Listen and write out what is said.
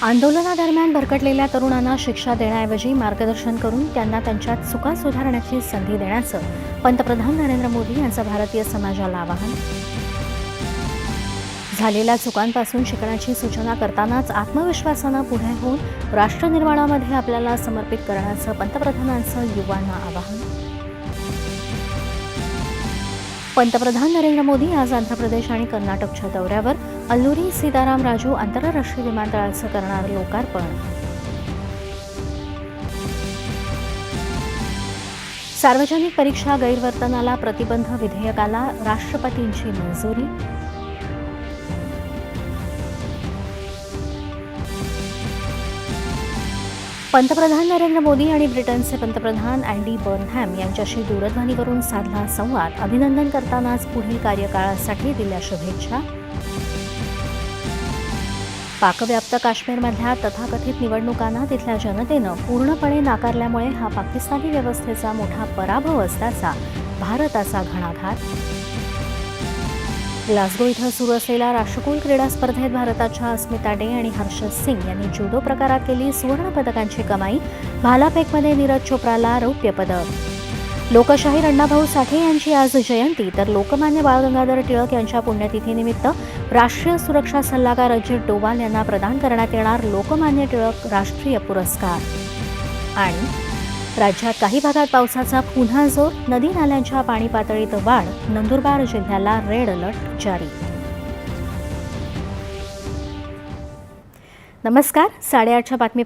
आंदोलनादरम्यान भरकटलेल्या तरुणांना शिक्षा देण्याऐवजी मार्गदर्शन करून त्यांना त्यांच्यात चुका सुधारण्याची संधी देण्याचं पंतप्रधान नरेंद्र मोदी यांचं भारतीय समाजाला आवाहन. झालेल्या चुकांपासून शिकण्याची सूचना करतानाच आत्मविश्वासानं पुढे होऊन राष्ट्रनिर्माणामध्ये आपल्याला समर्पित करण्याचं पंतप्रधानांचं युवांना आवाहन. पंतप्रधान नरेंद्र मोदी आज आंध्र प्रदेश आणि कर्नाटकच्या दौऱ्यावर. अल्लुरी सीताराम राजू आंतरराष्ट्रीय विमानतळाचं करणार लोकार्पण. सार्वजनिक परीक्षा गैरवर्तनाला प्रतिबंध विधेयकाला राष्ट्रपतींची मंजुरी. पंतप्रधान नरेंद्र मोदी आणि ब्रिटनचे पंतप्रधान अँडी बर्नहॅम यांच्याशी दूरध्वनीवरून साधला संवाद. अभिनंदन करतानाच पुढील कार्यकाळासाठी दिल्या शुभेच्छा. पाकव्याप्त काश्मीरमधल्या तथाकथित निवडणुकांना तिथल्या जनतेनं पूर्णपणे नाकारल्यामुळे हा पाकिस्तानी व्यवस्थेचा मोठा पराभव असल्याचा भारताचा घणाघात. ग्लासगो इथं सुरू असलेल्या राष्ट्रकुल क्रीडा स्पर्धेत भारताच्या अस्मिता डे आणि हर्षद सिंग यांनी जुडो प्रकारात केली सुवर्ण पदकांची कमाई. भालाफेकमध्ये नीरज चोप्राला रौप्य पदक. लोकशाहीर अण्णाभाऊ साठे यांची आज जयंती, तर लोकमान्य बाळ गंगाधर टिळक यांच्या पुण्यतिथीनिमित्त राष्ट्रीय सुरक्षा सल्लागार अजित डोवाल यांना प्रदान करण्यात येणार लोकमान्य टिळक राष्ट्रीय पुरस्कार. आणि राज्यात काही भागात पावसाचा पुन्हा जोर. नदी नाल्यांच्या पाणी पातळीत वाढ. नंदुरबार जिल्ह्याला रेड अलर्ट जारी. नमस्कार, 8:30च्या बातमी